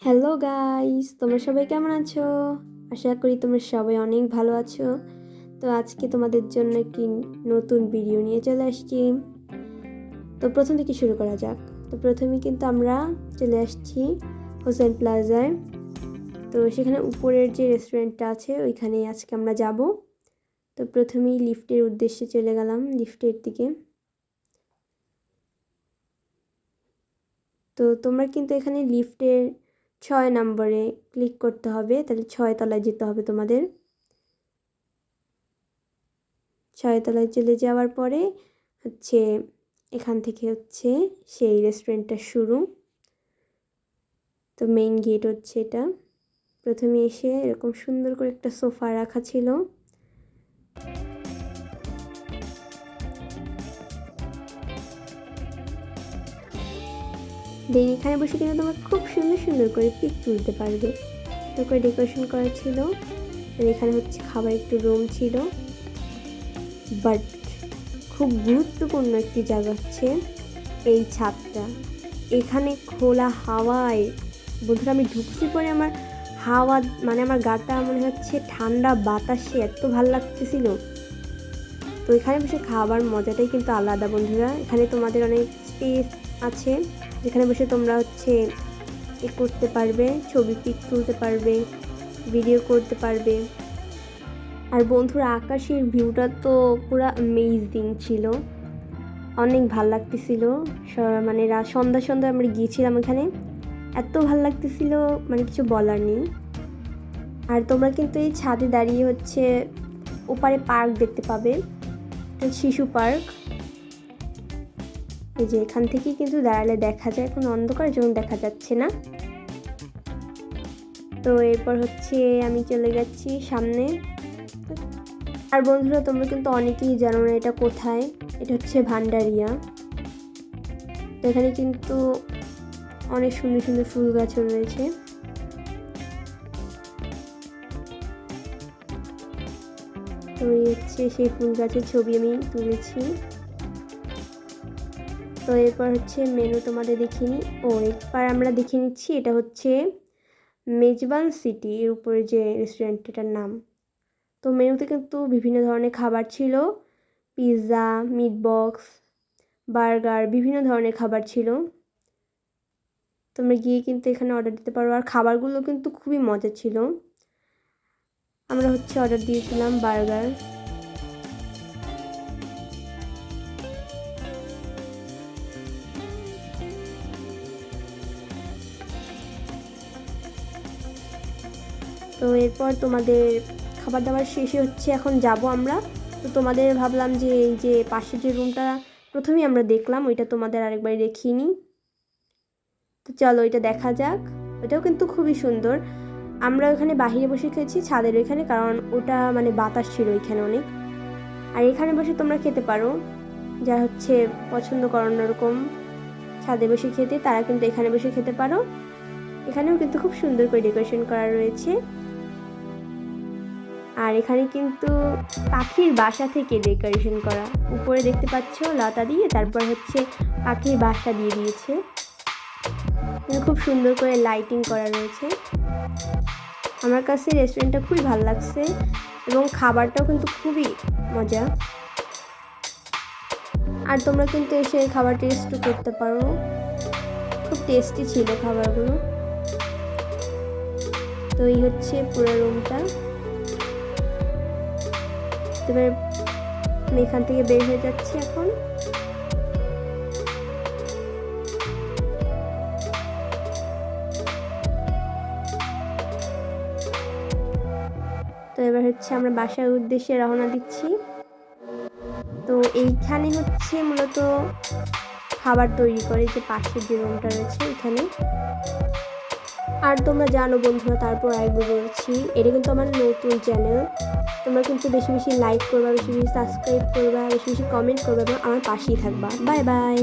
Hello guys, তোমরা সবাই কেমন আছো? আশা করি তোমরা সবাই অনেক ভালো আছো। তো আজকে তোমাদের জন্য একটি নতুন ভিডিও নিয়ে চলে আসছি। তো প্রথম থেকে শুরু করা যাক। তো প্রথমেই কিন্তু আমরা চলে আসছি হোসেন প্লাজায়। তো সেখানে উপরের যে রেস্টুরেন্টটা আছে ওইখানে আজকে আমরা যাব। তো প্রথমেই লিফটের উদ্দেশ্যে চলে গেলাম, লিফটের দিকে। তো তোমরা কিন্তু এখানে লিফটের 6 নম্বরে ক্লিক করতে হবে, তাহলে 6 তলায় যেতে হবে তোমাদের। 6 তলায় চলে যাওয়ার পরে হচ্ছে এখান থেকে হচ্ছে সেই রেস্টুরেন্টটা শুরু। তো মেইন গেট হচ্ছে এটা। প্রথমে এসে এরকম সুন্দর করে একটা সোফা রাখা ছিল। দেন এখানে বসে কিন্তু তোমরা খুব সুন্দর সুন্দর করে পিক তুলতে পারবে। তো করে ডেকোরেশন করা ছিল। আর এখানে হচ্ছে খাবার একটু রুম ছিল। বাট খুব গুরুত্বপূর্ণ একটি জায়গা হচ্ছে এই ছাদটা। এখানে খোলা হাওয়ায় বন্ধুরা আমি ঢুকছি পরে আমার হাওয়া মানে আমার গাটা মনে হচ্ছে ঠান্ডা বাতাসে এত ভালো লাগতেছিল। তো এখানে বসে খাবার মজাটাই কিন্তু আলাদা বন্ধুরা। এখানে তোমাদের অনেক স্পেস আছে যেখানে বসে তোমরা হচ্ছে করতে পারবে, ছবি পিক তুলতে পারবে, ভিডিও করতে পারবে। আর বন্ধুরা আকাশের ভিউটা তো পুরো অ্যামেজিং ছিল, অনেক ভাল লাগতেছিল। মানে সন্ধ্যা সন্ধ্যা আমরা গিয়েছিলাম এখানে, এত ভাল লাগতেছিল মানে কিছু বলার নেই। আর তোমরা কিন্তু এই ছাদে দাঁড়িয়ে হচ্ছে ওপারে পার্ক দেখতে পাবে, শিশু পার্ক। এই যে এখান থেকেই কিন্তু দাঁড়ালে দেখা যায়, এখন অন্ধকার জন্য দেখা যাচ্ছে না। তো এরপর হচ্ছে আমি চলে যাচ্ছি সামনে। আর বন্ধুরা তোমরা কিন্তু অনেকেই জানো না এটা কোথায়। এটা হচ্ছে ভান্ডারিয়া। তো এখানে কিন্তু অনেক সুন্দর সুন্দর ফুল গাছও রয়েছে। তো এই হচ্ছে সেই ফুল গাছের ছবি আমি তুলেছি। তো এরপর হচ্ছে মেনু তোমাদের দেখিনি। একবার আমরা দেখে নিচ্ছি, এটা হচ্ছে মেজবান সিটি এর উপরে যে রেস্টুরেন্টটার নাম। তো মেনুতে কিন্তু বিভিন্ন ধরনের খাবার ছিল, পিৎজা, মিট বক্স, বার্গার, বিভিন্ন ধরনের খাবার ছিল। তোমরা গিয়ে কিন্তু এখানে অর্ডার দিতে পারো। আর খাবারগুলো কিন্তু খুবই মজা ছিল। আমরা হচ্ছে অর্ডার দিয়েছিলাম বার্গার। তো এরপর তোমাদের খাবার দাবার শেষে হচ্ছে এখন যাব আমরা। তো তোমাদের ভাবলাম যে এই যে পাশের যে রুমটা প্রথমেই আমরা দেখলাম ওইটা তোমাদের আরেকবার দেখিয়ে নিই। তো চলো ওইটা দেখা যাক। ওইটাও কিন্তু খুবই সুন্দর। আমরা ওখানে বাহিরে বসে খেয়েছি ছাদের ওইখানে, কারণ ওটা মানে বাতাস ছিল ওইখানে অনেক। আর এখানে বসে তোমরা খেতে পারো, যা হচ্ছে পছন্দ করো ওরকম ছাদে বসে খেতে, তারা কিন্তু এখানে বসে খেতে পারো। এখানেও কিন্তু খুব সুন্দর করে ডেকোরেশন করা রয়েছে। আর এখানে কিন্তু পাখির বাসা থেকে ডেকোরেশন করা, উপরে দেখতে পাচ্ছ লতা দিয়ে, তারপর হচ্ছে পাখির বাসা দিয়ে দিয়েছে। খুব সুন্দর করে লাইটিং করা রয়েছে। আমার কাছে রেস্টুরেন্টটা খুবই ভালো লাগছে এবং খাবারটাও কিন্তু খুবই মজা। আর তোমরা কিন্তু এসে খাবার টেস্টও করতে পারো, খুব টেস্টি ছিল খাবারগুলো। তো এই হচ্ছে পুরো রুমটা। এবার আমি এখান থেকে বের হয়ে যাচ্ছি এখন। তো এবার হচ্ছে আমরা বাসার উদ্দেশ্যে রওনা দিচ্ছি। তো এইখানে হচ্ছে মূলত খাবার তৈরি করে, যে পাশের যে রুমটা রয়েছে এখানে। আর তোমরা জানো বন্ধুরা, তারপর আরেকবার বলছি, এটা কিন্তু আমার নতুন চ্যানেল। তোমরা কিন্তু বেশি বেশি লাইক করবা, বেশি বেশি সাবস্ক্রাইব করবা, বেশি বেশি কমেন্ট করবা এবং আমার পাশেই থাকবা। Bye bye.